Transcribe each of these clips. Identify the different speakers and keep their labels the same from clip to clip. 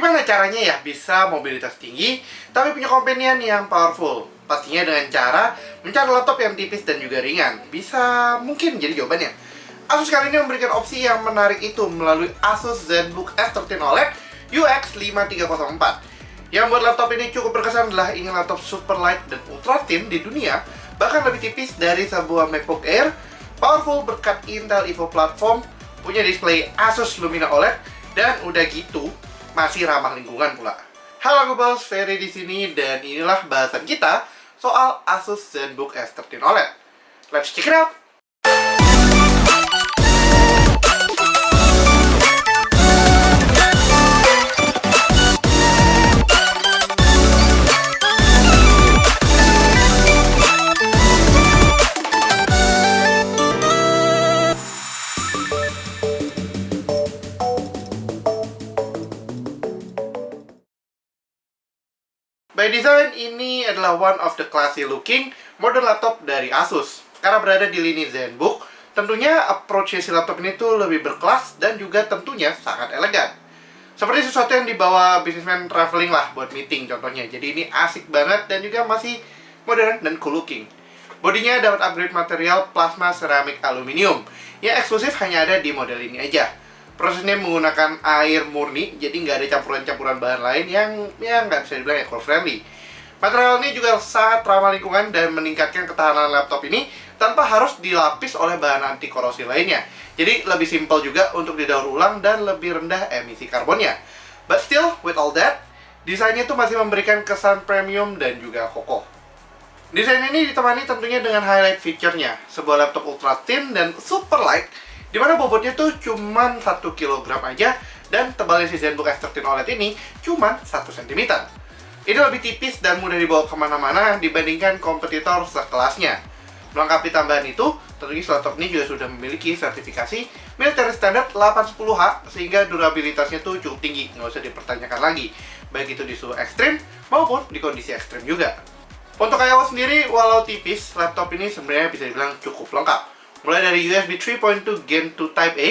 Speaker 1: Gimana caranya ya bisa mobilitas tinggi, tapi punya companion yang powerful? Pastinya dengan cara mencari laptop yang tipis dan juga ringan. Bisa mungkin jadi jawabannya. Asus kali ini memberikan opsi yang menarik itu melalui Asus ZenBook S13 OLED UX 5304. Yang buat laptop ini cukup berkesan adalah ini laptop super light dan ultra thin di dunia, bahkan lebih tipis dari sebuah MacBook Air, powerful berkat Intel Evo platform, punya display Asus Lumina OLED, dan udah gitu masih ramah lingkungan pula. Halo Googles, Ferry di sini dan inilah bahasan kita soal Asus ZenBook S13 OLED. Let's check it out. By design, ini adalah one of the classy looking modern laptop dari Asus. Karena berada di lini ZenBook, tentunya approach si laptop ini tuh lebih berkelas dan juga tentunya sangat elegan. Seperti sesuatu yang dibawa businessman traveling lah buat meeting contohnya. Jadi ini asik banget dan juga masih modern dan cool looking. Bodinya dapat upgrade material plasma ceramic aluminium yang eksklusif hanya ada di model ini aja. Prosesnya menggunakan air murni, jadi nggak ada campuran-campuran bahan lain yang nggak bisa dibilang eco-friendly. Material ini juga sangat ramah lingkungan dan meningkatkan ketahanan laptop ini tanpa harus dilapis oleh bahan anti korosi lainnya. Jadi lebih simpel juga untuk didaur ulang dan lebih rendah emisi karbonnya. But still, with all that, desainnya itu masih memberikan kesan premium dan juga kokoh. Desain ini ditemani tentunya dengan highlight feature-nya, sebuah laptop ultra thin dan super light, dimana bobotnya tuh cuman 1 kg aja, dan tebalnya si ZenBook S13 OLED ini cuman 1 cm. Ini lebih tipis dan mudah dibawa kemana-mana dibandingkan kompetitor sekelasnya. Melengkapi tambahan itu, tentunya laptop ini juga sudah memiliki sertifikasi Military Standard 810H, sehingga durabilitasnya tuh cukup tinggi, nggak usah dipertanyakan lagi, baik itu di suhu ekstrim maupun di kondisi ekstrim juga. Untuk I/O sendiri, walau tipis, laptop ini sebenarnya bisa dibilang cukup lengkap. Mulai dari USB 3.2 Gen 2 Type A,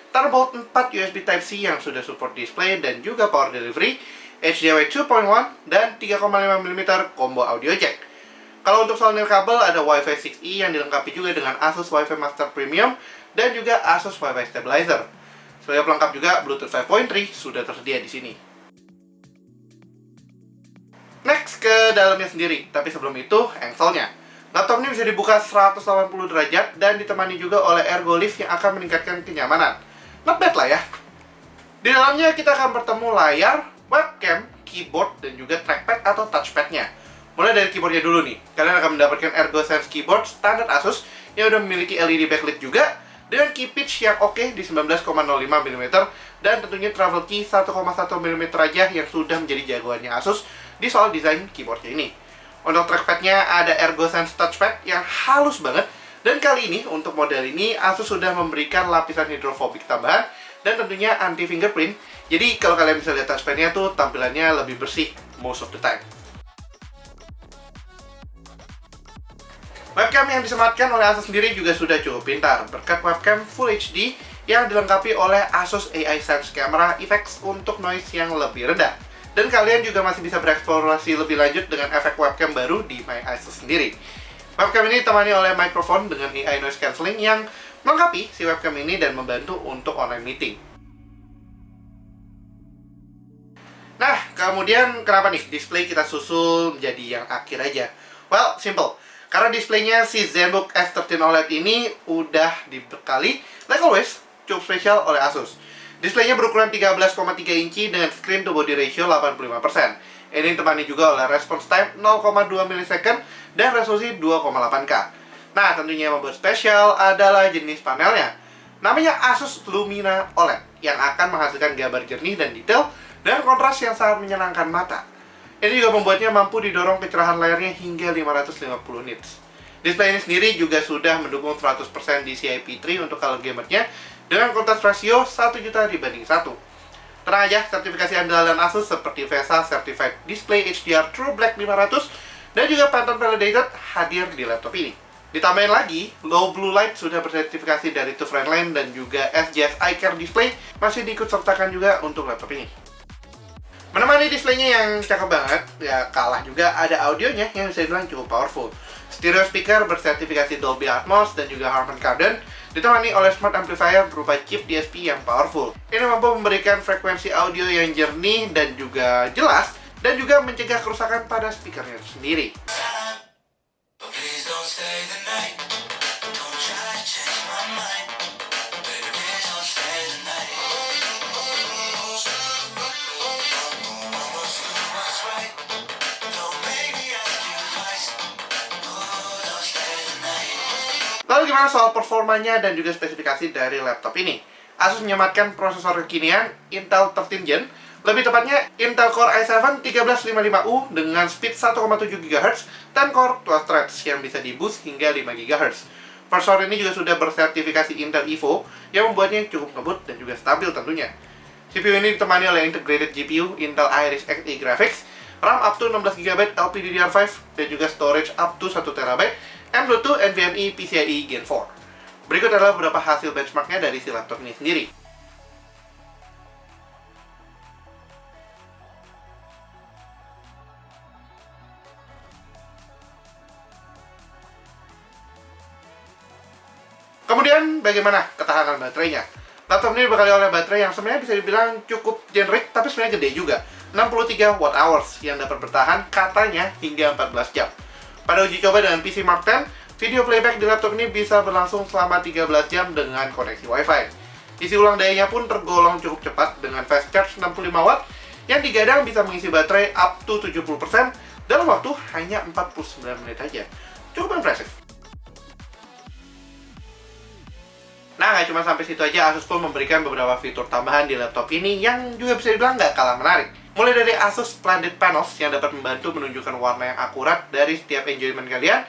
Speaker 1: Thunderbolt 4 USB Type-C yang sudah support display dan juga power delivery, HDMI 2.1, dan 3,5mm combo audio jack. Kalau untuk soal nirkabel, ada Wi-Fi 6E yang dilengkapi juga dengan Asus Wi-Fi Master Premium dan juga Asus Wi-Fi Stabilizer. Sebagai pelengkap juga, Bluetooth 5.3 sudah tersedia di sini. Next ke dalamnya sendiri, tapi sebelum itu, engselnya. Laptop ini bisa dibuka 180 derajat dan ditemani juga oleh ergo lift yang akan meningkatkan kenyamanan. Not bad lah ya. Di dalamnya kita akan bertemu layar, webcam, keyboard, dan juga trackpad atau touchpad-nya. Mulai dari keyboardnya dulu nih. Kalian akan mendapatkan ErgoSense keyboard standar Asus yang udah memiliki LED backlit juga, dengan key pitch yang oke di 19,05mm, dan tentunya travel key 1,1mm aja yang sudah menjadi jagoannya Asus di soal desain keyboardnya ini. Untuk trackpad-nya ada ErgoSense touchpad yang halus banget, dan kali ini untuk model ini Asus sudah memberikan lapisan hidrofobik tambahan dan tentunya anti fingerprint. Jadi kalau kalian bisa lihat touchpad-nya tuh tampilannya lebih bersih most of the time. Webcam yang disematkan oleh Asus sendiri juga sudah cukup pintar berkat webcam Full HD yang dilengkapi oleh Asus AI Sense Camera Effects untuk noise yang lebih rendah. Dan kalian juga masih bisa bereksplorasi lebih lanjut dengan efek webcam baru di MyAsus sendiri. Webcam ini ditemani oleh mikrofon dengan AI noise cancelling yang melengkapi si webcam ini dan membantu untuk online meeting. Nah, kemudian kenapa nih display kita susul menjadi yang akhir aja? Well, simple. Karena displaynya si ZenBook S13 OLED ini udah dibekali, like always, cukup spesial oleh Asus. Displaynya berukuran 13,3 inci dengan screen to body ratio 85%. Ini ditemani juga oleh response time 0,2 millisecond dan resolusi 2,8K. Nah, tentunya yang membuat spesial adalah jenis panelnya. Namanya Asus Lumina OLED yang akan menghasilkan gambar jernih dan detail dan kontras yang sangat menyenangkan mata. Ini juga membuatnya mampu didorong kecerahan layarnya hingga 550 nits. Display ini sendiri juga sudah mendukung 100% DCI P3 untuk color gamernya dengan kontras rasio 1 juta dibanding 1. Tenang aja, sertifikasi andalan Asus seperti VESA Certified Display HDR True Black 500 dan juga Pantone Validated hadir di laptop ini. Ditambahin lagi, Low Blue Light sudah bersertifikasi dari TÜV Rheinland dan juga SGS iCare Display masih diikut sertakan juga untuk laptop ini. Menemani displaynya yang cakep banget, ya kalah juga ada audionya yang bisa dibilang cukup powerful. Stereo speaker bersertifikasi Dolby Atmos dan juga Harman Kardon, ditemani oleh smart amplifier berupa chip DSP yang powerful. Ini mampu memberikan frekuensi audio yang jernih dan juga jelas, dan juga mencegah kerusakan pada speakernya sendiri. Lalu gimana soal performanya dan juga spesifikasi dari laptop ini? Asus menyematkan prosesor kekinian Intel 13 Gen, lebih tepatnya Intel Core i7 1355U dengan speed 1,7 GHz dan Core 12 threads yang bisa di-boost hingga 5 GHz. Prosesor ini juga sudah bersertifikasi Intel Evo yang membuatnya cukup ngebut dan juga stabil tentunya. CPU ini ditemani oleh integrated GPU Intel Iris Xe Graphics, RAM up to 16GB LPDDR5 dan juga storage up to 1TB, M.2 NVMe PCIe Gen 4. Berikut adalah beberapa hasil benchmarknya dari si laptop ini sendiri. Kemudian, bagaimana ketahanan baterainya? Laptop ini dibekali oleh baterai yang sebenarnya bisa dibilang cukup generik, tapi sebenarnya gede juga. 63 Wh yang dapat bertahan katanya hingga 14 jam. Pada uji coba dengan PC Mark X, video playback di laptop ini bisa berlangsung selama 13 jam dengan koneksi Wi-Fi. Isi ulang dayanya pun tergolong cukup cepat dengan fast charge 65 watt yang digadang bisa mengisi baterai up to 70% dalam waktu hanya 49 menit aja. Cukup impresif. Nah, nggak cuma sampai situ aja, Asus pun memberikan beberapa fitur tambahan di laptop ini yang juga bisa dibilang nggak kalah menarik. Mulai dari Asus Splendid Panels yang dapat membantu menunjukkan warna yang akurat dari setiap enjoyment kalian,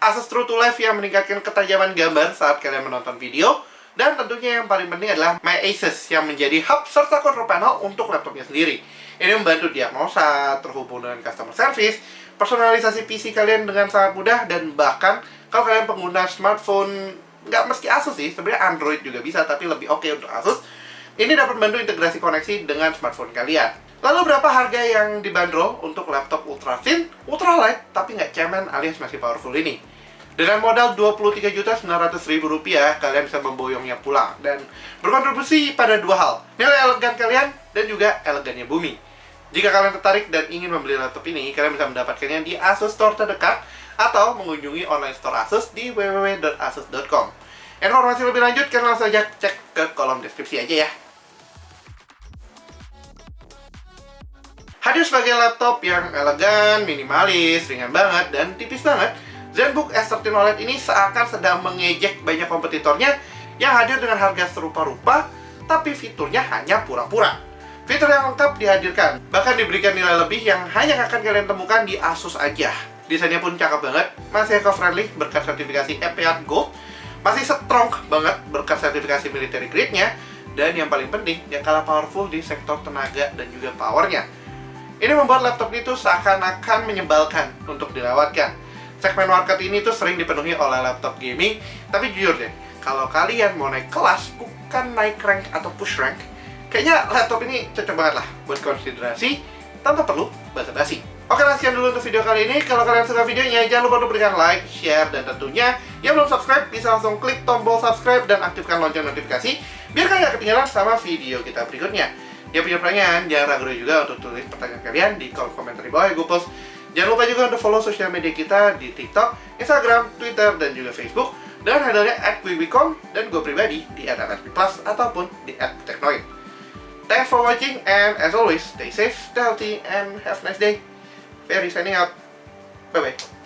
Speaker 1: Asus True to Life yang meningkatkan ketajaman gambar saat kalian menonton video, dan tentunya yang paling penting adalah My Asus yang menjadi hub serta control panel untuk laptopnya sendiri. Ini membantu diagnosa, terhubung dengan customer service, personalisasi PC kalian dengan sangat mudah, dan bahkan kalau kalian pengguna smartphone, nggak mesti Asus sih, sebenarnya Android juga bisa, tapi lebih oke untuk Asus. Ini dapat membantu integrasi koneksi dengan smartphone kalian. Lalu berapa harga yang dibanderol untuk laptop ultra thin, ultra light, tapi nggak cemen alias masih powerful ini? Dengan modal Rp23.900.000, kalian bisa memboyongnya pulang dan berkontribusi pada dua hal, nilai elegan kalian dan juga elegannya bumi. Jika kalian tertarik dan ingin membeli laptop ini, kalian bisa mendapatkannya di Asus Store terdekat atau mengunjungi online store Asus di www.asus.com. Informasi lebih lanjut kalian langsung saja cek ke kolom deskripsi aja ya. Hadir sebagai laptop yang elegan, minimalis, ringan banget, dan tipis banget, ZenBook S13 OLED ini seakan sedang mengejek banyak kompetitornya yang hadir dengan harga serupa rupa, tapi fiturnya hanya pura-pura. Fitur yang lengkap dihadirkan, bahkan diberikan nilai lebih yang hanya akan kalian temukan di Asus aja. Desainnya pun cakep banget, masih eco-friendly berkat sertifikasi EPA Gold, masih strong banget berkat sertifikasi military grade-nya, dan yang paling penting, dia kalah powerful di sektor tenaga dan juga powernya. Ini membuat laptop itu seakan-akan menyebalkan untuk dilewatkan. Segmen market ini tuh sering dipenuhi oleh laptop gaming, tapi jujur deh, kalau kalian mau naik kelas, bukan naik rank atau push rank, kayaknya laptop ini cocok banget lah buat konsiderasi tanpa perlu basa-basi. Oke lah, sekian dulu untuk video kali ini. Kalau kalian suka videonya, jangan lupa untuk berikan like, share, dan tentunya yang belum subscribe bisa langsung klik tombol subscribe dan aktifkan lonceng notifikasi biar kalian gak ketinggalan sama video kita berikutnya. Yang punya pertanyaan, jangan ragu juga untuk tulis pertanyaan kalian di kolom komentar di bawah ya gue post. Jangan lupa juga untuk follow sosial media kita di TikTok, Instagram, Twitter, dan juga Facebook dengan handle-nya @wiwicom dan gue pribadi di @lsp+, ataupun di @technoid. Thanks for watching and as always, stay safe, stay healthy, and have a nice day. Ferry signing out. Bye-bye.